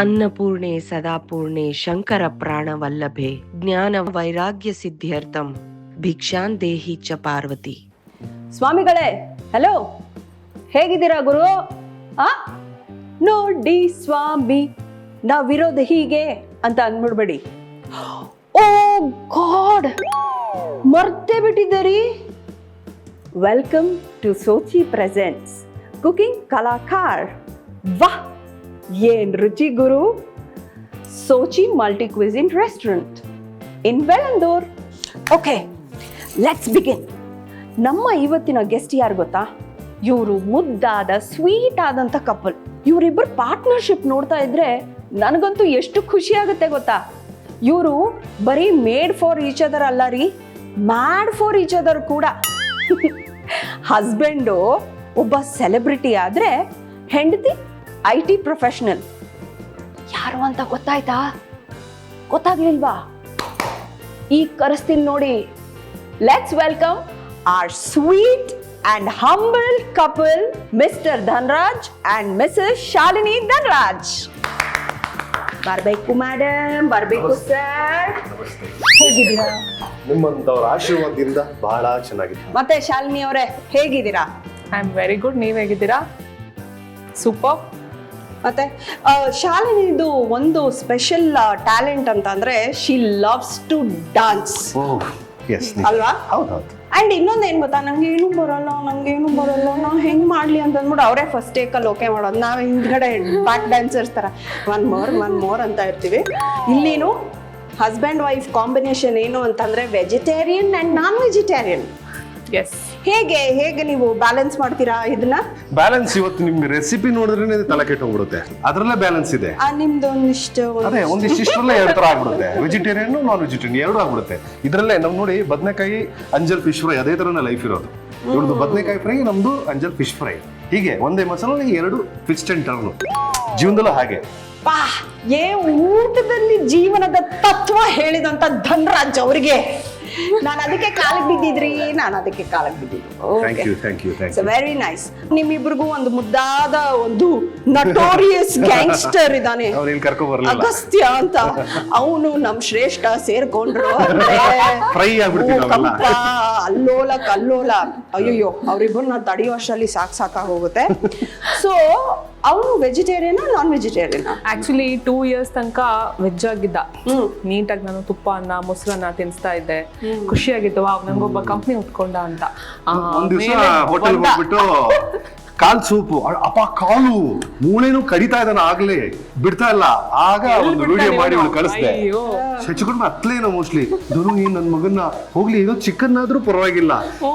ಅನ್ನಪೂರ್ಣೆ ಸದಾಪೂರ್ಣೆ ಶಂಕರ ಪ್ರಾಣವಲ್ಲಭೆ ಜ್ಞಾನ ವೈರಾಗ್ಯ ಸಿದ್ಧ್ಯರ್ಥಂ ಭಿಕ್ಷಾನ್ ದೇಹಿ ಚ ಪಾರ್ವತಿ. ಸ್ವಾಮಿಗಳೇ, ಹಲೋ, ಹೇಗಿದ್ದೀರಾ ಗುರು? ನೋಡಿ ಸ್ವಾಮಿ, ನಾವಿರೋದು ಹೀಗೆ ಅಂತ ಅಂದ್ಬಿಡ್ಬೇಡಿ. ಓ ಗಾಡ್, ಮರ್ತೇ ಬಿಟ್ಟಿದ್ದೀರಿ. Welcome to Sochi presents cooking Kalakar. ವಾಹ್, ಏನ್ ರುಚಿ ಗುರು! Sochi multi cuisine restaurant in Velandur. Okay, let's begin. ನಮ್ಮ ಇವತ್ತಿನ ಗೆಸ್ಟ್ ಯಾರು ಗೊತ್ತಾ? ಇವರು ಮುದ್ದಾದ ಸ್ವೀಟ್ ಆದಂತ ಕಪಲ್. ಇವರಿಬ್ಬರು ಪಾರ್ಟ್ನರ್ಶಿಪ್ ನೋಡ್ತಾ ಇದ್ರೆ ನನಗಂತೂ ಎಷ್ಟು ಖುಷಿ ಆಗುತ್ತೆ ಗೊತ್ತಾ? ಇವರು ಬರೀ ಮೇಡ್ ಫಾರ್ ಈಚ್ ಅದರ್ ಅಲ್ಲ ರೀ, ಮ್ಯಾಡ್ ಫಾರ್ ಈಚ್ ಅದರ್ ಕೂಡ. ಹಸ್ಬೆಂಡು ಒಬ್ಬ ಸೆಲೆಬ್ರಿಟಿ ಆದ್ರೆ ಹೆಂಡತಿ IT ಪ್ರೊಫೆಷನಲ್. ಯಾರು ಅಂತ ಗೊತ್ತಾಯ್ತಾ? ಗೊತ್ತಾಗ್ಲಿಲ್ವಾ? ಈಗ ಕರೆಸ್ತೀನಿ ನೋಡಿ. Let's welcome our sweet and humble couple, Mr. Dhanraj and Mrs. Shalini Dhanraj. ಬರ್ಬೇಕು ಮೇಡಮ್, ಬರ್ಬೇಕು ಸರ್. ಹೇಗಿದ್ದೀರಾ? ನಿಮ್ಮಂತವ್ರ ಆಶೀರ್ವಾದದಿಂದ ಬಹಳ ಚೆನ್ನಾಗಿದೆ. ಮತ್ತೆ ಶಾಲಿನಿ ಅವರೇ ಹೇಗಿದ್ದೀರಾ? I am very good. ನೀವ್ ಹೇಗಿದ್ದೀರಾ? ಸೂಪರ್. ಮತ್ತೆ ಶಾಲಿನಿದು ಒಂದು ಸ್ಪೆಷಲ್ ಟ್ಯಾಲೆಂಟ್ ಅಂತ ಅಂದ್ರೆ ಶಿ ಲವ್ಸ್ ಟು ಡಾನ್ಸ್ ಅಲ್ವಾ? ಹೌದೌದು. ಅಂಡ್ ಇನ್ನೊಂದು ಏನ್ ಗೊತ್ತಾ, ನಂಗೆ ಏನು ಬರಲ್ಲ, ನಾ ಹೆಂಗ್ ಮಾಡ್ಲಿ ಅಂತ ಅಂದ್ಬಿಟ್ಟು ಅವರೇ ಫಸ್ಟ್ ಟೇಕಲ್ಲಿ ಓಕೆ ಮಾಡೋದು. ನಾವು ಹಿಂದ್ಗಡೆ ಬ್ಯಾಕ್ ಡ್ಯಾನ್ಸರ್ಸ್ ತರ ಒನ್ ಮೋರ್ ಅಂತ ಇರ್ತೀವಿ. ಇಲ್ಲಿನು ಹಸ್ಬೆಂಡ್ ವೈಫ್ ಕಾಂಬಿನೇಷನ್ ಏನು ಅಂತಂದ್ರೆ vegetarian and non vegetarian. Yes. ಹೇಗೆ ನೀವು ಬ್ಯಾಲೆನ್ಸ್ ಮಾಡ್ತೀರಾ ಇದನ್ನ? ಬ್ಯಾಲೆನ್ಸ್ ಇವತ್ತು ನಿಮ್ಗೆ ರೆಸಿಪಿ ನೋಡಿದ್ರೆ ತಲೆ ಕೆಟ್ಟೋಗ್ಬಿಡುತ್ತೆ. ಅದ್ರಲ್ಲೇ ಬ್ಯಾಲೆನ್ಸ್ ಇದೆ. ನಿಮ್ದು ಒಂದಿಷ್ಟು ಅದೇ ಒಂದಿಷ್ಟರಲ್ಲೇ ಎರಡು ತರ ಆಗ್ಬಿಡುತ್ತೆ. ವೆಜಿಟೇರಿಯನ್ ನಾನ್ ವೆಜಿಟೇರಿಯನ್ ಎರಡು ಆಗ್ಬಿಡುತ್ತೆ. ಇದ್ರಲ್ಲೇ ನಮ್ ನೋಡಿ ಬದನೆಕಾಯಿ ಅಂಜಲ್ ಫಿಶ್ ಫ್ರೈ ಅದೇ ತರನೇ ಲೈಫ್ ಇರೋದು. ಇವ್ರದ್ದು ಬದನೆಕಾಯಿ ಫ್ರೈ, ನಮ್ದು ಅಂಜಲ್ ಫಿಶ್ ಫ್ರೈ. ಹೀಗೆ ಒಂದೇ ಮಸಾಲ ಎರಡು ಟ್ವಿಸ್ಟ್ ಅಂಡ್ ಟರ್ನ್. ಜೀವನದಲ್ಲೂ ಹಾಗೆ. ಊಟದಲ್ಲಿ ಜೀವನದ ತತ್ವ ಹೇಳಿದಂತ ಧನ್ರಾಜ್ ಅವರಿಗೆ ನಾನು ಅದಕ್ಕೆ ಕಾಲಿಗೆ ಬಿದ್ದಿದ್ರಿ. Very nice. ನಿಮ್ಮಿಬ್ರಿಗೂ ಒಂದು ಮುದ್ದಾದ ಒಂದು ನಟೋರಿಯಸ್ ಗ್ಯಾಂಗ್ಸ್ಟರ್ ಇದ್ದಾನೆ, ಅಗಸ್ತ್ಯ ಅಂತ. ಅವನು ನಮ್ ಶ್ರೇಷ್ಠ ಸೇರ್ಕೊಂಡ್ರು ಅಲ್ಲೋಲ. ಅಯ್ಯೋ, ಅವ್ರಿಬ್ಬರನ್ನ ತಡೆಯೋ ಅಷ್ಟರಲ್ಲಿ ಸಾಕಾಗಿ ಹೋಗುತ್ತೆ. ಸೊ ಅವನು vegetarian non vegetarian? Actually 2 years ತನಕ ವೆಜ್ ಆಗಿದ್ದ. ನೀಟಾಗಿ ನಾನು ತುಪ್ಪ ಅನ್ನ ಮೊಸರನ್ನ ತಿನ್ಸ್ತಾ ಇದ್ದೆ. ಖುಷಿಯಾಗಿತ್ತು, ನಂಗೊಬ್ಬ ಕಂಪ್ನಿ ಉಟ್ಕೊಂಡ ಅಂತ. ಒಂದ್ ದಿವಸ ಹೋಟೆಲ್ ಹೋಗ್ಬಿಟ್ಟು ಕಾಲ್ ಸೂಪು, ಅಪ್ಪ ಕಾಲು ಮೂಳೆನು ಕಡಿತಾ ಇದ್ದಾನ, ಆಗ್ಲೇ ಬಿಡ್ತಾ ಇಲ್ಲ. ಆಗ ಒಂದು ವಿಡಿಯೋ ಮಾಡಿ ಅವಳು ಕಳಿಸ್ದೆ. ಹೆಚ್ಚುಕೊಂಡು ಹತ್ಲೇನೋ ಮೋಸ್ಟ್ಲಿ. ಧನು, ನೀನ್ ನನ್ ಮಗನ್ನ ಹೋಗ್ಲಿ, ಇದು ಚಿಕನ್ ಆದ್ರೂ ಪರವಾಗಿಲ್ಲ,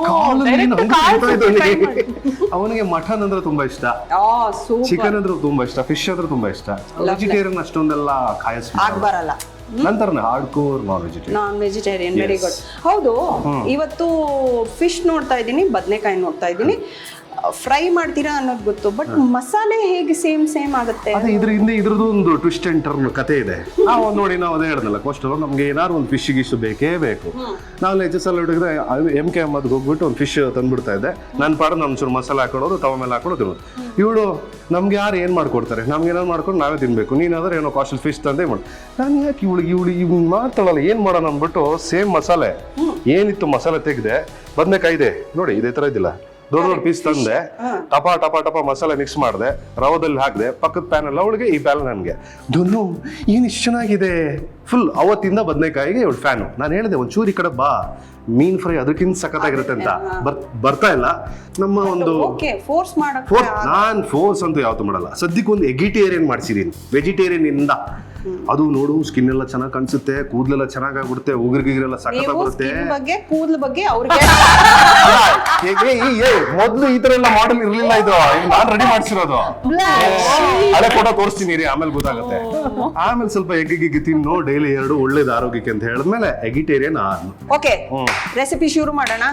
ಕಾಲು ಅವನಿಗೆ ಮಟನ್ ಅಂದ್ರೆ ತುಂಬಾ ಇಷ್ಟ, ಚಿಕನ್ ಅಂದ್ರೆ ತುಂಬಾ ಇಷ್ಟ, ಫಿಶ್ ಅಂದ್ರೆ ತುಂಬಾ ಇಷ್ಟ. ವೆಜಿಟೇರಿಯನ್ ಅಷ್ಟೊಂದೆಲ್ಲ ಬರಲ್ಲ. ನಂತರ hardcore non vegetarian. Very good. ಹೌದು, ಇವತ್ತು ಫಿಶ್ ನೋಡ್ತಾ ಇದ್ದೀನಿ, ಬದನೆಕಾಯಿ ನೋಡ್ತಾ ಇದ್ದೀನಿ. ಫ್ರೈ ಮಾಡ್ತೀರಾ ಅನ್ನೋದು ಗೊತ್ತು, ಬಟ್ ಮಸಾಲೆ ಹೇಗೆ ಸೇಮ್ ಆಗುತ್ತೆ? ಅದೇ ಇದ್ರ ಹಿಂದೆ ಇದ್ರದ್ದು ಒಂದು ಟ್ವಿಸ್ಟ್ ಅಂಡ್ ಟರ್ನ್ ಕತೆ ಇದೆ. ನಾವು ನೋಡಿ, ನಾವು ಅದೇ ಹೇಳ್ದಲ್ಲ, ಕೋಸ್ಟಲ್ ನಮ್ಗೆ ಏನಾದ್ರು ಒಂದು ಫಿಶ್ ಗಿಶ್ ಬೇಕೇ ಬೇಕು. ನಾವು HSL ಹುಡುಗಿದ್ರೆ MKM ಹೋಗ್ಬಿಟ್ಟು ಒಂದು ಫಿಶ್ ತಂದ್ಬಿಡ್ತಾ ಇದ್ದೆ. ನನ್ನ ಪಾಡ ನಾನು ಚೂರು ಮಸಾಲೆ ಹಾಕೊಳ್ಳೋದು, ತವ ಮೇಲೆ ಹಾಕೊಳ್ಳೋದು ತಿನ್ನೋದು. ಇವಳು ನಮ್ಗೆ ಯಾರು ಏನ್ ಮಾಡ್ಕೊಡ್ತಾರೆ, ನಮ್ಗೆ ಏನಾದ್ರು ಮಾಡ್ಕೊಂಡು ನಾವೇ ತಿನ್ಬೇಕು. ನೀನಾದ್ರೆ ಏನೋ ಕಾಸ್ಟಲ್ ಫಿಶ್ ತಂದೆ ಮಾಡಿ, ನಾನು ಯಾಕೆ ಇವಳು ಮಾಡ್ತಾಳಲ್ಲ, ಏನ್ ಮಾಡೋಣ ಅಂದ್ಬಿಟ್ಟು ಸೇಮ್ ಮಸಾಲೆ ಏನಿತ್ತು ಮಸಾಲೆ ತೆಗ್ದೆ. ಬದನೆಕಾಯಿ ಇದೆ ನೋಡಿ, ಇದೇ ತರ ಇದ್ದಿಲ್ಲ, ದೊಡ್ಡ ಪೀಸ್ ತಂದೆ, ಟಪ ಮಸಾಲೆ ಮಿಕ್ಸ್ ಮಾಡಿದೆ, ರವದಲ್ಲಿ ಹಾಕಿದೆ, ಪಕ್ಕದ ಪ್ಯಾನ್ ಎಲ್ಲ ಅವಳಿಗೆ, ಈ ಪ್ಯಾನ್ ನನಗೆ. ಧನು, ಏನ್ ಇಷ್ಟು ಚೆನ್ನಾಗಿದೆ. ಫುಲ್ ಅವತ್ತಿಂದ ಬದನೆಕಾಯಿಗೆ ಇವಳು ಫ್ಯಾನು. ನಾನು ಹೇಳಿದೆ ಒಂಚೂರು ಈ ಕಡೆ ಬಾ, ಮೀನ್ ಫ್ರೈ ಅದಕ್ಕಿಂತ ಸಖತ್ತಾಗಿರುತ್ತೆ ಅಂತ. ಬರ್ತಾ ಇಲ್ಲ. ನಮ್ಮ ಒಂದು ನಾನ್ ಫೋರ್ಸ್ ಅಂತೂ ಯಾವತ್ತೂ ಮಾಡಲ್ಲ. ಸದ್ಯಕ್ಕೆ ಒಂದು ಎಗಿಟೇರಿಯನ್ ಮಾಡ್ಸಿದೀನಿ, ವೆಜಿಟೇರಿಯನ್ ಇಂದ. ಅದು ನೋಡು, ಸ್ಕಿನ್ ಎಲ್ಲ ಚೆನ್ನಾಗಿ ಕಾಣಿಸುತ್ತೆ, ಕೂದಲೆಲ್ಲ ಚೆನ್ನಾಗಾಗ್ಬಿಡುತ್ತೆ, ಉಗುರಿಗಿರೆಲ್ಲ ಸಖತ್ತಾಗ್ಬಿಡುತ್ತೆ. ಕೂದಲ ಬಗ್ಗೆ ಅವ್ರಿಗೆ ಮೊದ್ಲು ಈ ತರ ಎಲ್ಲ ಮಾಡೆಲ್ ಇರ್ಲಿಲ್ಲ. ಇದು ನಾನ್ ರೆಡಿ ಮಾಡ್ಸಿರೋದು. ಹಳೆ ಫೋಟೋ ತೋರಿಸ್ತೀನಿ ರೀ, ಆಮೇಲೆ ಗೊತ್ತಾಗುತ್ತೆ. ಆಮೇಲೆ ಸ್ವಲ್ಪ ಎಗ್ಗಿಗೆ ತಿನ್ನು ಡೈಲಿ 2 ಒಳ್ಳೇದು ಆರೋಗ್ಯಕ್ಕೆ ಅಂತ ಹೇಳಿದ್ಮೇಲೆ ಎಗಿಟೇರಿಯನ್. ಓಕೆ, ರೆಸಿಪಿ ಶುರು ಮಾಡೋಣ.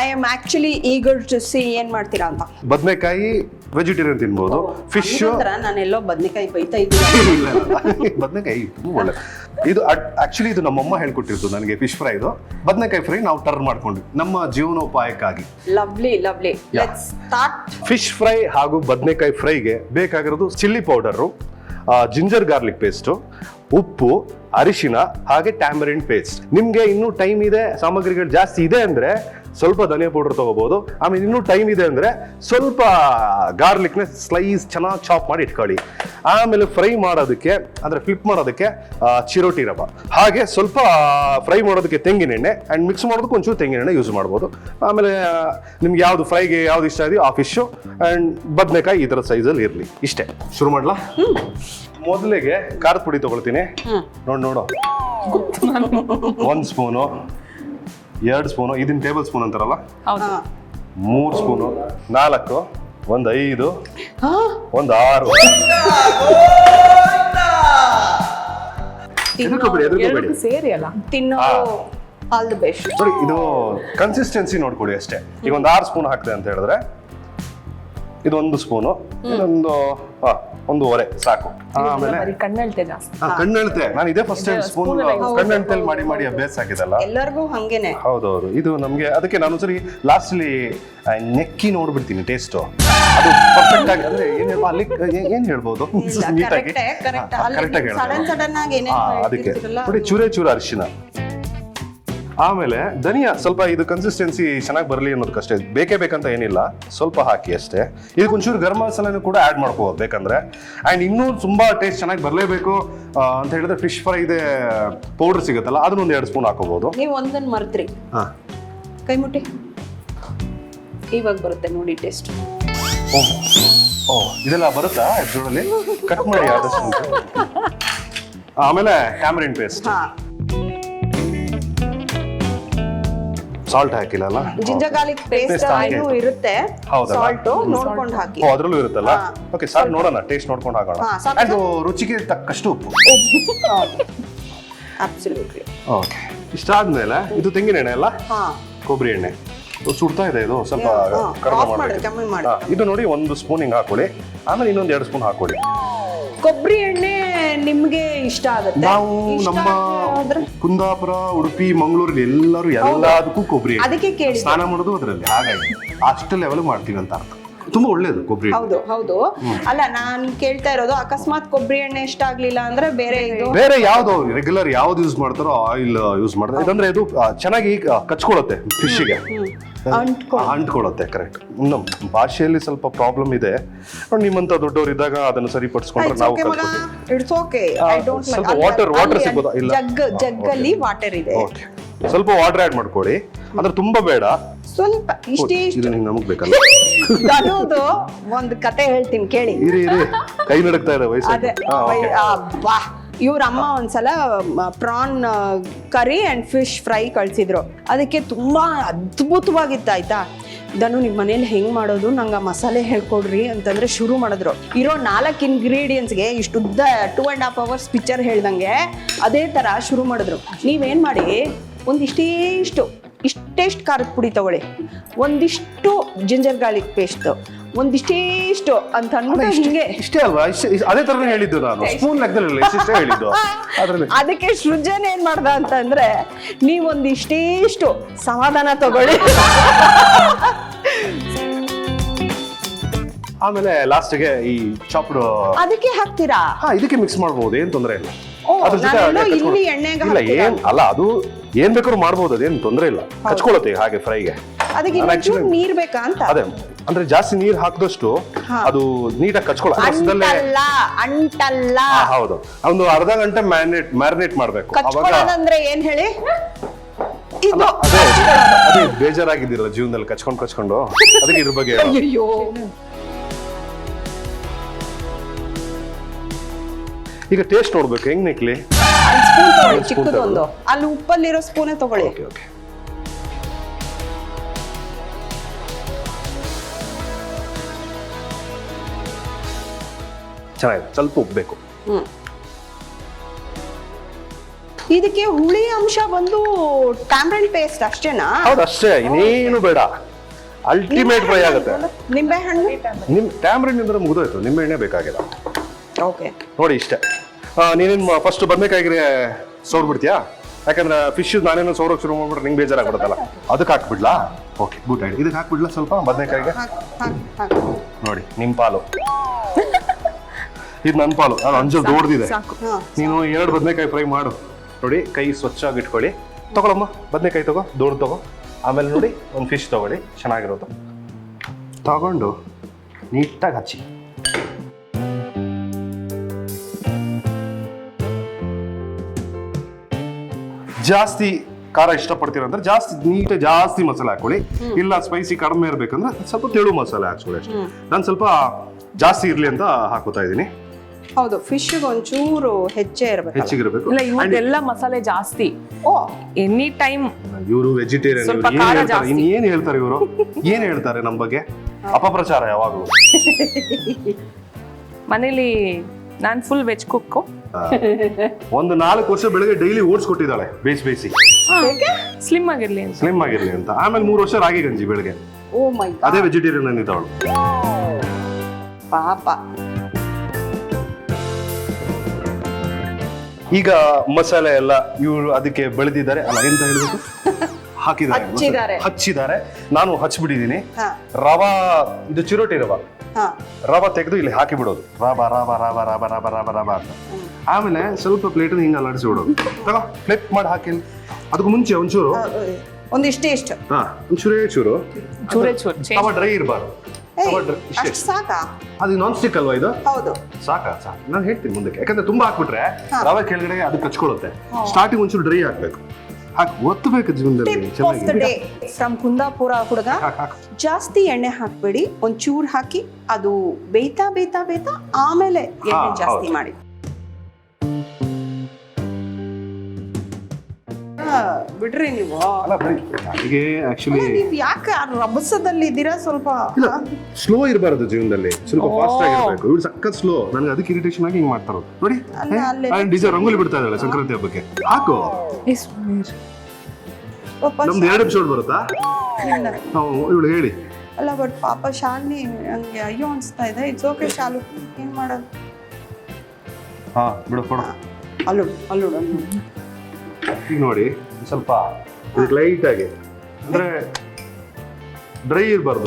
I am actually eager to see ಏನ್ ಮಾಡ್ತೀರಾ ಅಂತ. ಬದನೆಕಾಯಿ ವೆಜಿಟೇರಿಯನ್ ತಿನ್ಬಹುದು, ಫಿಶ್. ನಾನೆಲ್ಲೋ ಬದನೆಕಾಯಿ ಬೈತಾ ಇದ್ದೀನಿ. ಬದನೆಕಾಯಿ ಒಳ್ಳೆ. ಇದು ಆಕ್ಚುಲಿ ಇದು ನಮ್ಮಮ್ಮ ಹೇಳ್ಕೊಟ್ಟಿರ್ತು ನನಗೆ. ಫಿಶ್ ಫ್ರೈ ಇದು, ಬದನೆಕಾಯಿ ಫ್ರೈ ನಾವು ಟರ್ನ್ ಮಾಡ್ಕೊಂಡ್ವಿ ನಮ್ಮ ಜೀವನೋಪಾಯಕ್ಕಾಗಿ. Lovely. Let's start. Fish fry ಹಾಗೂ ಬದನೆಕಾಯಿ ಫ್ರೈಗೆ ಬೇಕಾಗಿರೋದು chilli powder, ginger garlic paste, ಉಪ್ಪು, ಅರಿಶಿನ ಹಾಗೆ ಟ್ಯಾಮರಿನ್ ಪೇಸ್ಟ್. ನಿಮ್ಗೆ ಇನ್ನೂ ಟೈಮ್ ಇದೆ, ಸಾಮಗ್ರಿಗಳು ಜಾಸ್ತಿ ಇದೆ ಅಂದ್ರೆ ಸ್ವಲ್ಪ ಧನಿಯಾ ಪೌಡರ್ ತಗೋಬಹುದು. ಆಮೇಲೆ ಇನ್ನೂ ಟೈಮ್ ಇದೆ ಅಂದ್ರೆ ಸ್ವಲ್ಪ ಗಾರ್ಲಿಕ್ನ ಸ್ಲೈಸ್ ಚೆನ್ನಾಗಿ ಚಾಪ್ ಮಾಡಿ ಇಟ್ಕೊಳ್ಳಿ. ಆಮೇಲೆ ಫ್ರೈ ಮಾಡೋದಕ್ಕೆ ಅಂದ್ರೆ ಫ್ಲಿಪ್ ಮಾಡೋದಕ್ಕೆ ಚಿರೋಟಿ ರವ, ಹಾಗೆ ಸ್ವಲ್ಪ ಫ್ರೈ ಮಾಡೋದಕ್ಕೆ ತೆಂಗಿನೆಣ್ಣೆ ಅಂಡ್ ಮಿಕ್ಸ್ ಮಾಡೋದಕ್ಕೆ ಒಂಚೂರು ತೆಂಗಿನೆಣ್ಣೆ ಯೂಸ್ ಮಾಡ್ಬೋದು. ಆಮೇಲೆ ನಿಮ್ಗೆ ಯಾವ್ದು ಫ್ರೈಗೆ ಯಾವ್ದು ಇಷ್ಟ ಇದೆಯೋ ಆ ಫಿಶು ಅಂಡ್ ಬದನೆಕಾಯಿ ಈ ಥರ ಸೈಜಲ್ಲಿ ಇರಲಿ. ಇಷ್ಟೇ. ಶುರು ಮಾಡ್ಲಾ? ಮೊದಲಿಗೆ ಖಾರದ ಪುಡಿ ತಗೊಳ್ತೀನಿ. ನೋಡು 1 ಸ್ಪೂನು, 2 ಸ್ಪೂನು, ಇದನ್ನ ಟೇಬಲ್ ಸ್ಪೂನ್ ಅಂತಾರಲ್ಲ, 3 ಸ್ಪೂನು, 4, 1 5, 1 6. ಎರಡು ಸೇರಿ ಅಲ್ಲ ತಿನ್ನೋ ಆಲ್ ದಿ ಬೆಸ್ಟ್. ನೋಡಿ, ಇದು ಕನ್ಸಿಸ್ಟೆನ್ಸಿ ನೋಡ್ಕೊಳ್ಳಿ ಅಷ್ಟೇ. ಈಗ 1 6 ಸ್ಪೂನ್ ಹಾಕ್ತೆ ಅಂತ ಹೇಳಿದ್ರೆ ಇದು 1 ಸ್ಪೂನು, ಇದೊಂದು 1.5 ಸಾಕು. ಆಮೇಲೆ ಕಣ್ಣಳ್ತೆ ಜಾಸ್ತಿ. ಕಣ್ಣೆಳ್ತೆ ನಾನು ಇದೇ ಫಸ್ಟ್ ಟೈಮ್ ಸ್ಪೂನ್ ಕಣ್ಣೆಳ್ತೆಲ್ ಮಾಡಿ ಅಭ್ಯಾಸ ಆಗಿದಲ್ಲ. ಎಲ್ಲರಿಗೂ ಹಂಗೇನೆ. ಹೌದೌದು. ಇದು ನಮ್ಗೆ ಅದಕ್ಕೆ ನಾನು ಸರಿ ಲಾಸ್ಟಲ್ಲಿ ನೆಕ್ಕಿ ನೋಡ್ಬಿಡ್ತೀನಿ ಟೇಸ್ಟ್ ಅದು ಪರ್ಫೆಕ್ಟ್ ಆಗಿ. ಅಂದ್ರೆ ಏನ್ ಹೇಳ್ಬೋದು ನೀಟಾಗಿ ಕರೆಕ್ಟಾಗಿ ಅದಕ್ಕೆ ನೋಡಿ ಚೂರ ಅರಿಶಿನ, ಆಮೇಲೆ ಧನಿಯಾ ಸ್ವಲ್ಪ. ಇದು ಕನ್ಸಿಸ್ಟೆನ್ಸಿ ಚೆನ್ನಾಗಿ ಬರಲಿ ಅನ್ನೋದಕ್ಕಷ್ಟೇ, ಬೇಕೇ ಬೇಕಂತ ಏನಿಲ್ಲ, ಸ್ವಲ್ಪ ಹಾಕಿ ಅಷ್ಟೇ. ಇದಕ್ಕೆ ಒಂಚೂರು ಗರಂ ಮಸಾಲೆನೂ ಕೂಡ ಆ್ಯಡ್ ಮಾಡ್ಕೋಬೋದು ಬೇಕಂದ್ರೆ. ಆ್ಯಂಡ್ ಇನ್ನೂ ತುಂಬಾ ಟೇಸ್ಟ್ ಚೆನ್ನಾಗಿ ಬರಲೇಬೇಕು ಅಂತ ಹೇಳಿದ್ರೆ ಫಿಶ್ ಫ್ರೈದೆ ಪೌಡರ್ ಸಿಗುತ್ತಲ್ಲ, ಅದನ್ನ 1 2 ಸ್ಪೂನ್ ಹಾಕೋಬಹುದು. ನೀವು ಒಂದನ್ನು ಮರ್ತ್ರಿ, ಕೈ ಮುಟ್ಟಿ. ಇವಾಗ ಬರುತ್ತೆ ನೋಡಿ ಟೇಸ್ಟ್. ಇದೆಲ್ಲ ಬರುತ್ತಾ ಎಪಿಸೋಡಲ್ಲಿ? ಕಟ್ ಮಾಡಿ ಆದಷ್ಟು. ಆಮೇಲೆ ಟ್ಯಾಮರಿನ್ ಪೇಸ್ಟ್, ಸಾಲ್ಟ್ ಹಾಕಿಲ್ಲ ಅಲ್ಲ? ಜಿಂಜರ್ ಗಾರ್ಲಿಕ್ ಪೇಸ್ಟ್ ಇರುತ್ತೆ, ಸಾಲ್ಟ್ ನೋಡ್ಕೊಂಡು ಹಾಕಿ. ಅದರಲ್ಲೂ ಇರುತ್ತಲ್ಲ? ಓಕೆ, ಸಾಲ್ಟ್ ನೋಡೋಣ, ಟೇಸ್ಟ್ ನೋಡ್ಕೊಂಡು ಹಾಕೋಣ. ಅದು ರುಚಿಗೆ ತಕ್ಕಷ್ಟು ಉಪ್ಪು. ಅಬ್ಸಲ್ಯೂಟ್ಲಿ. ಓಕೆ, ಇಷ್ಟಾದ್ಮೇಲೆ ಇದು ತೆಂಗಿನ ಎಣ್ಣೆ ಅಲ್ಲ, ಕೊಬ್ಬರಿ ಎಣ್ಣೆ ಸುಡ್ತಾ ಇದೆ. ಇದು ಸ್ವಲ್ಪ ಕಮ್ಮಿ ಮಾಡಿ. ಇದು ನೋಡಿ 1 ಸ್ಪೂನ್ ಹಿಂಗೆ ಹಾಕೊಳ್ಳಿ. ಆಮೇಲೆ ಇನ್ನೊಂದು 2 ಸ್ಪೂನ್ ಹಾಕೊಳ್ಳಿ. ಕೊಬ್ಬರಿ ಎಣ್ಣೆ ನಿಮ್ಗೆ ಇಷ್ಟ ಆಗುತ್ತೆ? ನಾವು ನಮ್ಮ ಕುಂದಾಪುರ, ಉಡುಪಿ, ಮಂಗಳೂರಲ್ಲಿ ಎಲ್ಲದಕ್ಕೂ ಕೊಬ್ಬರಿ ಅದಕ್ಕೆ ಕೇಳಿ ಸ್ನಾನ ಮಾಡೋದು ಅದರಲ್ಲಿ. ಹಾಗಾಗಿ ಅಷ್ಟು ಲೆವೆಲ್ ಮಾಡ್ತೀವಿ ಅಂತ ಅರ್ಥ. ತುಂಬಾ ಒಳ್ಳೇದು ಕೊಬ್ಬರಿ. ಹೌದು. ಅಲ್ಲ, ನಾನ್ ಕೇಳ್ತಾ ಇರೋದು ಅಕಸ್ಮಾತ್ ಕೊಬ್ಬರಿ ಎಣ್ಣೆ ಇಷ್ಟ ಆಗ್ಲಿಲ್ಲ ಅಂದ್ರೆ ಬೇರೆ ಯಾವ್ದು ರೆಗ್ಯುಲರ್ ಯಾವ್ದು ಯೂಸ್ ಮಾಡ್ತಾರೋ ಆಯಿಲ್ ಯೂಸ್ ಮಾಡ್ತಾರೆ. ಇದಂದ್ರೆ ಇದು ಚೆನ್ನಾಗಿ ಕಚ್ಕೊಳ್ಳುತ್ತೆ, ಫಿಶ್ಗೆ ಅಂಟ್ಕೊಳ್ಳುತ್ತೆ. ಕರೆಕ್ಟ್. ನಮ್ಮ ಭಾಷೆಯಲ್ಲಿ ಸ್ವಲ್ಪ ಪ್ರಾಬ್ಲಮ್ ಇದೆ. ನಿಮ್ಮಂತ ದೊಡ್ಡವರು ಇದ್ದಾಗ ಅದನ್ನು ಸರಿಪಡಿಸ್ಕೊಂಡ್ರೆ ನಾವು ಸ್ವಲ್ಪ ವಾಟರ್ ಸಿಗೋದಾ? ಇಲ್ಲ, ಜಗ್ಗಲ್ಲಿ ವಾಟರ್ ಇದೆ. ಓಕೆ, ಸ್ವಲ್ಪ ವಾಟರ್ ಆಡ್ ಮಾಡ್ಕೊಳ್ಳಿ. ಅಂದ್ರೆ ತುಂಬಾ ಬೇಡ, ಸ್ವಲ್ಪ ಇಷ್ಟೇ. ನಮಗ್ ಬೇಕಲ್ಲ. ಅನ್ನೋದು ಒಂದು ಕತೆ ಹೇಳ್ತೀನಿ ಕೇಳಿ. ಇರಿ ಕೈ ನಡಕ್ತಾ ಇದೆ ವಯಸ್ಸು. ಇವ್ರ ಅಮ್ಮ ಒಂದ್ಸಲ prawn curry and fish fry ಕಳ್ಸಿದ್ರು. ಅದಕ್ಕೆ ತುಂಬಾ ಅದ್ಭುತವಾಗಿತ್ತು. ಆಯ್ತಾ, ಧನು ನಿಮ್ಮ ಮನೇಲಿ ಹೆಂಗ್ ಮಾಡೋದು, ನಂಗೆ ಆ ಮಸಾಲೆ ಹೇಳ್ಕೊಡ್ರಿ ಅಂತಂದ್ರೆ ಶುರು ಮಾಡಿದ್ರು. ಇರೋ 4 ಇಂಗ್ರೀಡಿಯೆಂಟ್ಸ್ಗೆ ಇಷ್ಟುದ್ದ 2.5 hours ಪಿಕ್ಚರ್ ಹೇಳ್ದಂಗೆ ಅದೇ ತರ ಶುರು ಮಾಡಿದ್ರು. ನೀವೇನ್ ಮಾಡಿ, ಇಷ್ಟೆಷ್ಟು ಖಾರದ ಪುಡಿ ತಗೊಳ್ಳಿ, ಒಂದಿಷ್ಟು ಜಿಂಜರ್ ಗಾರ್ಲಿಕ್ ಪೇಸ್ಟ್, ಒಂದಿಷ್ಟೇಷ್ಟು ಅಂತ ಅಂದ್ಬಿಟ್ಟು ಹಿಂಗೆ. ಇಷ್ಟೇ ಅಲ್ವಾ? ಅದೇ ತರ ಹೇಳಿದ್ದು ನಾನು, ಸ್ಪೂನ್ ಲೆಕ್ಕದಲ್ಲಿ ಇಷ್ಟೇ ಹೇಳಿದ್ದು. ಅದಕ್ಕೆ ಸೃಜನ್ ಏನ್ ಮಾಡ್ದ ಅಂತಂದ್ರೆ, ನೀವೊಂದಿಷ್ಟೇಷ್ಟು ಸಮಾಧಾನ ತಗೊಳ್ಳಿ. ಆಮೇಲೆ ಲಾಸ್ಟ್ಗೆ ಈ ಚಾಪ್ಡ್ ಅದಕ್ಕೆ ಹಾಕ್ತೀರಾ? ಇದಕ್ಕೆ ಮಿಕ್ಸ್ ಮಾಡ್ಬೋದು, ಏನ್ ತೊಂದರೆ ಇಲ್ಲ. ಇಲ್ಲಿ ಎಣ್ಣೆಗೆ ಇಲ್ಲ, ಅಲ್ಲ, ಅದು ಏನ್ ಬೇಕಾದ್ರೂ ಮಾಡ್ಬೋದು, ಅದೇನ್ ತೊಂದರೆ ಇಲ್ಲ. ಕಚ್ಕೊಳ್ಳುತ್ತೆ ಹಾಗೆ ಫ್ರೈಗೆ. ಅದಕ್ಕೆ ನೀರ್ ಬೇಕಾ ಅಂತ? ಅದೇ, ಅಂದ್ರೆ ಜಾಸ್ತಿ ನೀರ್ ಹಾಕಿದಷ್ಟು ಅದು ನೀಟಾಗಿ ಕಚ್ಕೊಳ್ಳಲ್ಲ. ಅಂಟಲ್ಲ. ಹೌದು, ಒಂದು ಅರ್ಧ ಗಂಟೆ ಮ್ಯಾರಿನೇಟ್ ಮಾಡ್ಬೇಕು. ಅಂದ್ರೆ ಏನ್ ಹೇಳಿ? ಅದೇ ಬೇಜಾರಾಗಿದ್ದೀರಲ್ಲ ಜೀವನದಲ್ಲಿ ಕಚ್ಕೊಂಡು, ಅದಕ್ಕೆ ಇದ್ರ ಬಗ್ಗೆ. ಅಯ್ಯೋ, ಈಗ ಟೇಸ್ಟ್ ನೋಡ್ಬೇಕು, ಹೆಂಗ್ ನೆಕ್ಲಿ? ಚಿಕ್ಕದೊಂದು, ಅಲ್ಲಿ ಉಪ್ಪಲ್ಲಿರೋ ಸ್ಪೂನೇ ತಗೊಳ್ಳಿ. ಚೆನ್ನಾಗಿದೆ, ಸ್ವಲ್ಪ ಉಪ್ಪು ಬೇಕು. ಇದಕ್ಕೆ ಹುಳಿ ಅಂಶ ಬಂದು ಟ್ಯಾಮರಿನ್ ಪೇಸ್ಟ್ ಅಷ್ಟೇನಾ? ಹೌದು, ಅಷ್ಟೇ, ಇನ್ನೇನು ಬೇಡ. ಅಲ್ಟಿಮೇಟ್ ಫ್ರೈ ಆಗುತ್ತೆ. ನಿಂಬೆ ಹಣ್ಣು, ಟ್ಯಾಮರಿನ್ ಅಂದ್ರೆ ಮುಗಿದೋಯ್ತು, ನಿಂಬೆ ಎಣ್ಣೆ ಬೇಕಾಗಿಲ್ಲ. ಓಕೆ, ನೋಡಿ ಇಷ್ಟೇ. ನೀನೇನು ಫಸ್ಟ್ ಬದನೆಕಾಯಿಗೆ ಸೋರ್ಬಿಡ್ತೀಯಾ? ಯಾಕಂದ್ರೆ ಫಿಶ್ ನಾನೇನೋ ಸೋರೋಕೆ ಶುರು ಮಾಡ್ಬಿಟ್ರೆ ನಿಂಗೆ ಬೇಜಾರಾಗ್ಬಿಡುತ್ತಲ್ಲ, ಅದಕ್ಕೆ ಹಾಕ್ಬಿಡ್ಲಾ? Okay, good idea. ಇದಕ್ಕೆ ಹಾಕ್ಬಿಡ್ಲಾ ಸ್ವಲ್ಪ ಬದನೆಕಾಯಿಗೆ? ನೋಡಿ, ನಿಮ್ಮ ಪಾಲು. ಇದು ನನ್ನ ಪಾಲು, ಅದು ಅಂಜಲ್ ದೊಡ್ಡದಿದೆ. ಸಾಕು. ನೀನು 2 ಬದನೆಕಾಯಿ ಫ್ರೈ ಮಾಡು. ನೋಡಿ ಕೈ ಸ್ವಚ್ಛವಾಗಿ ಇಟ್ಕೊಳ್ಳಿ. ತಗೊಳಮ್ಮ ಬದನೆಕಾಯಿ ತಗೋ, ದೊಡ್ಡ ತಗೋ. ಆಮೇಲೆ ನೋಡಿ ಒಂದು ಫಿಶ್ ತಗೊಳ್ಳಿ ಚೆನ್ನಾಗಿರೋದು, ತಗೊಂಡು ನೀಟಾಗಿ ಹಚ್ಚಿ. ಜಾಸ್ತಿ ಖಾರ ಇಷ್ಟಪಡ್ತೀರ ಅಂದ್ರೆ ಜಾಸ್ತಿ ಮಸಾಲೆ ಹಾಕೊಳ್ಳಿ. ಇಲ್ಲ ಸ್ಪೈಸಿ ಕಡಿಮೆ ಇರ್ಬೇಕಂದ್ರೆ ಸ್ವಲ್ಪ ತೆಳು ಮಸಾಲೆ ಹಾಕ್ಕೊಳ್ಳಿ ಅಷ್ಟೇ. ನಾನು ಸ್ವಲ್ಪ ಜಾಸ್ತಿ ಇರ್ಲಿ ಅಂತ ಹಾಕೋತಾ ಇದ್ದೀನಿ. ಹೌದು, ಫಿಶ್ ಒಂಚೂರು ಹೆಚ್ಚಿಗಿರ್ಬೇಕು. ಇಲ್ಲ ಇವ್ರದೆಲ್ಲ ಮಸಾಲೆ ಜಾಸ್ತಿ. ಓ, ಎನಿ ಟೈಮ್ ಇವರು ವೆಜಿಟೇರಿಯನ್. ಸ್ವಲ್ಪ ಖಾರ ಜಾಸ್ತಿ. ಏನ್ ಹೇಳ್ತಾರೆ ಇವರು, ಏನ್ ಹೇಳ್ತಾರೆ ನಮ್ಮ ಬಗ್ಗೆ? ಅಪಪ್ರಚಾರ ಯಾವಾಗಲೂ. ಮನೇಲಿ ನಾನ್ ಫುಲ್ ವೆಜ್ ಕುಕ್. ಒಂದು 4 ವರ್ಷ ಬೆಳಗ್ಗೆ ಡೈಲಿ ಓಟ್ಸ್ ಕೊಟ್ಟಿದ್ದಾಳೆ ಬೇಯಿಸಿ ಸ್ಲಿಮ್ ಆಗಿರ್ಲಿ ಅಂತ. ಸ್ಲಿಮ್ ಆಗಿರ್ಲಿ ಅಂತ. ಆಮೇಲೆ 3 ವರ್ಷ ರಾಗಿ ಗಂಜಿ ಬೆಳಗ್ಗೆ. ಓ ಮೈ ಅದೇ ವೆಜಿಟೇರಿಯನ್ ಅಂದಿದ್ದವಳು ಪಾಪ. ಈಗ ಮಸಾಲೆ ಎಲ್ಲ ಇವರು ಅದಕ್ಕೆ ಬೆಳೆದಿದ್ದಾರೆ ಅಲ್ಲ, ಎಂತ ಹೇಳ್ಬೇಕು, ಹಚ್ಚಿದ್ದಾರೆ. ಹಚ್ಚಿದ್ದಾರೆ. ನಾನು ಹಚ್ಬಿಟ್ಟಿದ್ದೀನಿ. ಹಾ. ರವಾ, ಇದು ಚಿರೋಟಿ ರವಾ. ಹಾ. ರವಾ ತೆಗೆದು ಇಲ್ಲಿ ಹಾಕಿ ಬಿಡೋದು, ರವಾ ರವಾ ರವಾ ರವಾ ರವಾ ರವಾ ರವಾ ಅಂತ. ಆಮೇಲೆ ಸ್ವಲ್ಪ ಪ್ಲೇಟ್ ಹಿಂಗೆ ಅಲ್ಲಾಡಿಸಿ ಬಿಡೋದು. ತಗೋ ಫ್ಲಿಪ್ ಮಾಡಿ ಹಾಕಿ. ಅದಕ್ಕೂ ಮುಂಚೆ ಒಂಚೂರು ಒಂದಿಷ್ಟೇ ಇಷ್ಟು. ಚೂರೇ ಚೂರು ತವ ಡ್ರೈ ಇರಬಾರ್ದು. ಅಷ್ಟು ಸಾಕಾ? ಅದು ನಾನ್ ಸ್ಟಿಕ್ ಅಲ್ವಾ ಇದು? ಹೌದು. ಸಾಕು. ನಾನು ಹೇಳ್ತೀನಿ ಮುಂದಕ್ಕೆ, ಯಾಕಂದ್ರೆ ತುಂಬಾ ಹಾಕ್ಬಿಟ್ರೆ ರವೆ ಕೆಳಗಡೆ ಅದು ಕಚ್ಕೊಳ್ಳುತ್ತೆ. ಸ್ಟಾರ್ಟಿಂಗ್ ಒಂಚೂರು ಡ್ರೈ ಹಾಕ್ಬೇಕು, ಒತ್ತಬೇಕು ಜೀವನದಲ್ಲಿ ಚೆನ್ನಾಗಿ. ಫ್ರಮ್ ಕುಂದಾಪುರ ಹುಡುಗ, ಜಾಸ್ತಿ ಎಣ್ಣೆ ಹಾಕ್ಬೇಡಿ, ಒಂಚೂರು ಹಾಕಿ ಅದು ಬೇಯ್ತಾ ಬೇಯ್ತಾ ಬೇಯ್ತಾ ಆಮೇಲೆ ಎಣ್ಣೆ ಜಾಸ್ತಿ ಮಾಡಿ. ಬಿಡ್ರಿ ನೀವು. ನೀವು ಯಾಕೆ ರಭಸದಲ್ಲಿ ಇದ್ದೀರಾ? ಸ್ವಲ್ಪ ಸ್ಲೋ ಇರಬಾರದು ಜೀವನದಲ್ಲಿ, ಸ್ವಲ್ಪ ಫಾಸ್ಟ್ ಆಗಿರ್ಬೇಕು. ಇವ್ರು ಸಖತ್ ಸ್ಲೋ. ನನಗೆ ಅದಕ್ಕೆ ಇರಿಟೇಷನ್ ಆಗಿ ಹಿಂಗ್ ಮಾಡ್ತಾರ ನೋಡಿ. ಡಿಸೈನ್ ರಂಗೋಲಿ ಬಿಡ್ತಾ ಇದ್ದಾಳೆ ಸಂಕ್ರಾಂತಿ ಹಬ್ಬಕ್ಕೆ. ಹಾಕು. ನಮ್ದು 2 ಎಪಿಸೋಡ್ ಬರುತ್ತಾ? ಇವಳು ಹೇಳಿ. ಅಲ್ಲ ಬಟ್ ಪಾಪ ಶಾಲಿನಿ ಹಂಗೆ ಅಯ್ಯೋ ಅನ್ಸ್ತಾ ಇದೆ. ಇಟ್ಸ್ ಓಕೆ ಶಾಲು, ಏನ್ ಮಾಡೋದು? ಹಾ ಬಿಡು ಕೊಡು. ಅಲ್ಲೋಡು ಈಗ ನೋಡಿ ಸ್ವಲ್ಪ ಲೈಟ್ ಆಗಿ, ಅಂದ್ರೆ ಡ್ರೈ ಇರಬಾರ್ದು.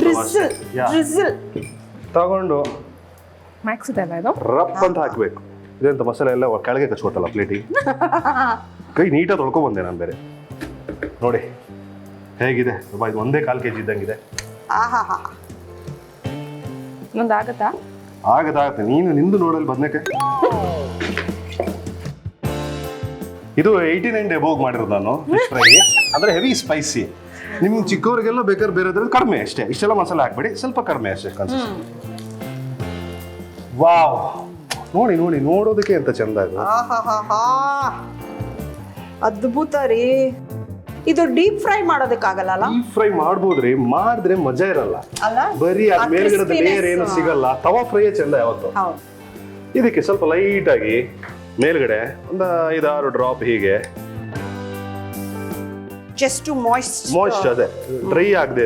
ತಗೊಂಡು ಮ್ಯಾಕ್ಸ್ ಇದೆಲ್ಲ ಇದು ರಪ್ ಅಂತ ಹಾಕ್ಬೇಕು. ಇದೆಂತ ಮಸಾಲೆ ಎಲ್ಲ ಕೆಳಗೆ ಕಚ್ಕೊತಲ್ಲ ಪ್ಲೇಟಿಗೆ. ಕೈ ನೀಟಾಗಿ ತೊಳ್ಕೊಂಡ್ ಬಂದೆ ನಾನು ಬೇರೆ. ನೋಡಿ ಹೇಗಿದೆ, ಒಂದೇ 1/4 kg ಇದ್ದಂಗಿದೆ. ಇನ್ನೊಂದು ಆಗತ್ತಾ? ಆಗತ್ತೆ. ನಿಂದು ನೋಡಲ್ ಬದನೆಕಾಯಿ. ಇದು 89 ಎಬೋಗ್ ಮಾಡಿರೋದು ನಾನು ಫಿಶ್ ಫ್ರೈ. ಅಂದ್ರೆ ಹೆವಿ ಸ್ಪೈಸಿ. ನಿಮ್ಗೆ ಚಿಕ್ಕವರಿಗೆಲ್ಲ ಬೇಕಾದ್ರೆ ಬೇರೆ ಕಡಿಮೆ ಅಷ್ಟೇ. ಇಷ್ಟೆಲ್ಲ ಮಸಾಲೆ ಹಾಕ್ಬೇಡಿ, ಸ್ವಲ್ಪ ಕಡಿಮೆ ಅಷ್ಟೇ ಕನ್ಸಿಸ್ಟೆನ್ಸಿ. ವಾವ್, ನೋಡಿ ನೋಡೋದಕ್ಕೆ ಅಂತ ಚಂದ ಇದು. ಅದ್ಭುತ ರೀ. ಇದು ಡೀಪ್ ಫ್ರೈ ಮಾಡೋದಕ್ಕಾಗಲ್ಲ. ಡೀಪ್ ಫ್ರೈ ಮಾಡ್ಬೋದ್ರಿ, ಮಾಡಿದ್ರೆ ಮಜಾ ಇರಲ್ಲ. ಬರೀ ಅದ್ ಮೇಲ್ಗಡೆ ಲೇಯರ್ ಏನು ಸಿಗಲ್ಲ. ತವಾ ಫ್ರೈ ಚಂದ ಯಾವತ್ತು. ಇದಕ್ಕೆ ಸ್ವಲ್ಪ ಲೈಟ್ ಆಗಿ ಮೇಲ್ಗಡೆ ಒಂದು 5-6 ಡ್ರಾಪ್ ಹೀಗೆ, ಜಸ್ಟ್ ಮಾಯ್ಸ್ಟ್. ಅದೇ ಡ್ರೈ ಆಗದೆ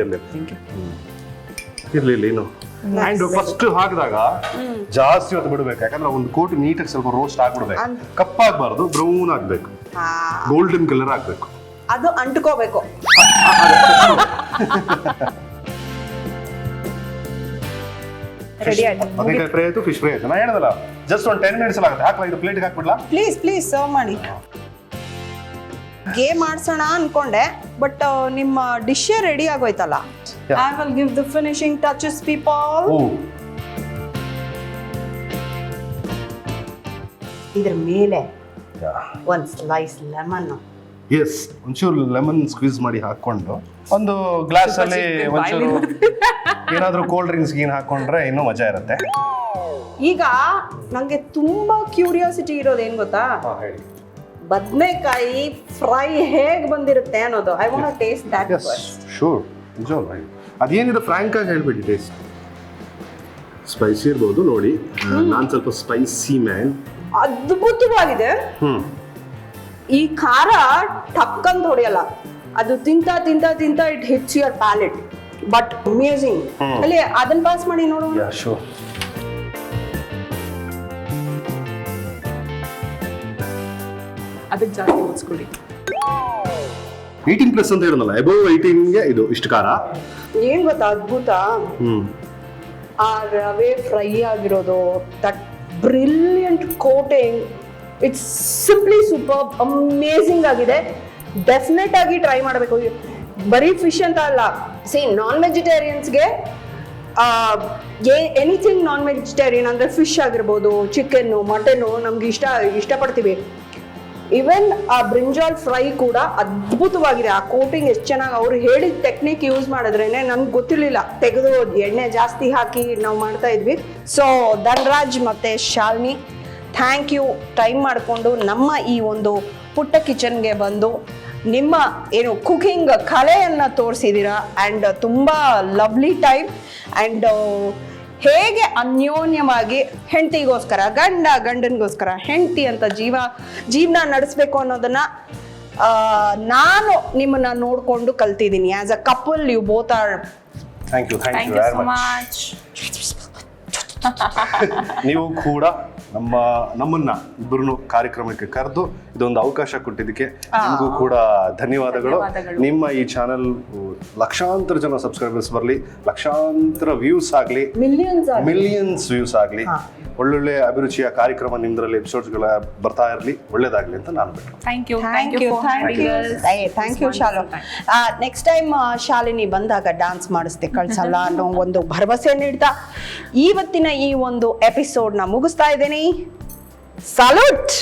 ಇರ್ಲಿ ಇನ್ನು. ಅಂಡ್ ಫಸ್ಟ್ ಹಾಕಿದಾಗ ಜಾಸ್ತಿ ಹೊತ್ತು ಬಿಡ್ಬೇಕು, ಯಾಕಂದ್ರೆ ಒಂದು ಕೋಟಿ ನೀಟಾಗಿ ಸ್ವಲ್ಪ ರೋಸ್ಟ್ ಆಗ್ಬಿಡ್ಬೇಕು. ಕಪ್ಪಾಗಬಾರ್ದು, ಬ್ರೌನ್ ಆಗ್ಬೇಕು, ಗೋಲ್ಡನ್ ಕಲರ್ ಆಗ್ಬೇಕು. ಅದು ಅಂಟ್ಕೋಬೇಕು. ರೆಡಿ ಆಯ್ತು. ಬದನೆಕಾಯಿ ಫ್ರೈ ಆಯ್ತು, ಫಿಶ್ ಫ್ರೈ ಆಯ್ತು. ನಾನು ಹೇಳದಲ್ಲ, ಜಸ್ಟ್ ಒಂದು 10 minutes ಆಗುತ್ತೆ. ಹಾಕ್ಲಾ, ಇದು ಪ್ಲೇಟ್ಗೆ ಹಾಕ್ಬಿಡ್ಲಾ? ಪ್ಲೀಸ್ ಸರ್ವ್ ಮಾಡಿ. ಗೇಮ್ ಆಡ್ಸೋಣ ಅನ್ಕೊಂಡೆ, ಬಟ್ ನಿಮ್ಮ ಡಿಶ್ ರೆಡಿ ಆಗೋಯ್ತಲ್ಲ. I will give the finishing touches people. ಇದ್ರ ಮೇಲೆ ಒಂದು ಸ್ಲೈಸ್ ಲೆಮನ್. ಎಸ್, ಒಂಚೂರು ಲೆಮನ್ ಸ್ಕ್ವೀಸ್ ಮಾಡಿ ಹಾಕೊಂಡು ಒಂದು ಗ್ಲಾಸ್ ಅಲ್ಲಿ ಒಂಚೂರು ಏನಾದ್ರೂ ಕೋಲ್ಡ್ ಡ್ರಿಂಕ್ಸ್ ಗೀನ್ ಹಾಕೊಂಡ್ರೆ ಇನ್ನೂ ಮಜಾ ಇರುತ್ತೆ. ಈಗ ನಂಗೆ ತುಂಬಾ ಕ್ಯೂರಿಯಾಸಿಟಿ ಇರೋದು ಏನ್ ಗೊತ್ತಾ, ಬದನೆಕಾಯಿ ಫ್ರೈ ಹೇಗ್ ಬಂದಿರುತ್ತೆ ಅನ್ನೋದು. I want to taste that first. Sure, ನಿಜವಾಗ್ಲೂ ಅದೇನಿದೆ ಫ್ರಾಂಕ್ ಆಗಿ ಹೇಳ್ಬಿಡಿ. ಟೇಸ್ಟ್ ಸ್ಪೈಸಿ ಇರ್ಬೋದು ನೋಡಿ. ನಾನು ಸ್ವಲ್ಪ ಸ್ಪೈಸಿ ಮ್ಯಾನ್. ಅದ್ಭುತವಾಗಿದೆ. ಈ ಖಾರ ಟಕ್ಕಂತ ಹೊಡೆಯಲ್ಲ, ಅದು ತಿಂತಾ ತಿಂತಾ ತಿಂತಾ it hits your palette. But amazing. ಅಲ್ಲಿ ಅದನ್ನ ಪಾಸ್ ಮಾಡಿ ನೋಡು. ಯಾ ಶೂರ್. ಅದಕ್ಕೆ ಜಾಸ್ತಿ ಓದಿಸ್ಕೊಡಿ. 18+ ಅಂತ ಹೇಳಿದ್ನಲ್ಲ, ಅಬೌವ್ 18ಗೆ ಇದು ಇಷ್ಟು ಖಾರ. ಏನ್ ಗೊತ್ತಾ ಅದ್ಭುತ, ಆ ರವೆ ಫ್ರೈ ಆಗಿರೋದು, that brilliant coating. It's simply super, amazing ಆಗಿದೆ. ಡೆಫಿನೆಟ್ ಆಗಿ ಟ್ರೈ ಮಾಡಬೇಕು. ಬರೀ ಫಿಶ್ ಅಂತ ಅಲ್ಲ, ನಾನ್ ವೆಜಿಟೇರಿಯನ್ಸ್ಗೆ ಎನಿಥಿಂಗ್ ನಾನ್ ವೆಜಿಟೇರಿಯನ್ ಅಂದರೆ ಫಿಶ್ ಆಗಿರ್ಬೋದು, ಚಿಕನ್ನು, ಮಟನ್ನು ನಮ್ಗೆ ಇಷ್ಟಪಡ್ತೀವಿ. ಈವನ್ ಆ ಬ್ರಿಂಜಾಲ್ ಫ್ರೈ ಕೂಡ ಅದ್ಭುತವಾಗಿದೆ. ಆ ಕೋಟಿಂಗ್ ಎಷ್ಟು ಚೆನ್ನಾಗಿ ಅವ್ರು ಹೇಳಿದ ಟೆಕ್ನಿಕ್ ಯೂಸ್ ಮಾಡಿದ್ರೇನೆ ನನ್ಗೆ ಗೊತ್ತಿರಲಿಲ್ಲ, ತೆಗೆದು ಎಣ್ಣೆ ಜಾಸ್ತಿ ಹಾಕಿ ನಾವು ಮಾಡ್ತಾ ಇದ್ವಿ. ಸೊ ಧನ್ರಾಜ್ ಮತ್ತು ಶಾಲಿನಿ, ಥ್ಯಾಂಕ್ ಯು. ಟೈಮ್ ಮಾಡಿಕೊಂಡು ನಮ್ಮ ಈ ಒಂದು ಪುಟ್ಟ ಕಿಚನ್ಗೆ ಬಂದು ನಿಮ್ಮ ಏನು ಕುಕಿಂಗ್ ಕಲೆಯನ್ನು ತೋರಿಸಿದ್ದೀರಾ. ಆ್ಯಂಡ್ ತುಂಬ ಲವ್ಲಿ ಟೈಮ್. ಆ್ಯಂಡ್ ಹೇಗೆ ಅನ್ಯೋನ್ಯವಾಗಿ ಹೆಂಡತಿಗೋಸ್ಕರ ಗಂಡನಿಗೋಸ್ಕರ ಹೆಂಡತಿ ಅಂತ ಜೀವನ ನಡೆಸಬೇಕು ಅನ್ನೋದನ್ನು ನಾನು ನಿಮ್ಮನ್ನು ನೋಡಿಕೊಂಡು ಕಲ್ತಿದ್ದೀನಿ. As a couple you both are. Thank you thank you so much. ನೀವು ಕೂಡ ನಮ್ಮನ್ನ ಇಬ್ಬರನ್ನು ಕಾರ್ಯಕ್ರಮಕ್ಕೆ ಕರೆದು ಇದೊಂದು ಅವಕಾಶ ಕೊಟ್ಟಿದ್ದಕ್ಕೆ ನಿಮಗೂ ಕೂಡ ಧನ್ಯವಾದಗಳು. ನಿಮ್ಮ ಈ ಚಾನೆಲ್ ಲಕ್ಷಾಂತರ ಜನ ಸಬ್ಸ್ಕ್ರೈಬರ್ಸ್ ಬರಲಿ, ಲಕ್ಷಾಂತರ ವ್ಯೂಸ್ ಆಗಲಿ, ಮಿಲಿಯನ್ಸ್ ವ್ಯೂಸ್ ಆಗಲಿ, ಒಳ್ಳೊಳ್ಳೆ ಅಭಿರುಚಿಯ ಕಾರ್ಯಕ್ರಮ ನಿಮ್ದ್ರಲ್ಲಿ ಎಪಿಸೋಡ್ಸ್ಗಳ ಬರ್ತಾ ಇರಲಿ, ಒಳ್ಳೇದಾಗಲಿ ಅಂತ ನಾನು ಬಿಟ್ಟು. Thank you Shalu. Next time Shalini ಬಂದಾಗ ಡ್ಯಾನ್ಸ್ ಮಾಡಿಸ್ದೆ ಕಳ್ಸಲ್ಲ ಅನ್ನೋ ಒಂದು ಭರವಸೆ ನೀಡ್ತಾ ಇವತ್ತಿನ ಈ ಒಂದು ಎಪಿಸೋಡ್ನ ಮುಗಿಸ್ತಾ ಇದ್ದೀನಿ. ಸಲ್ಯೂಟ್.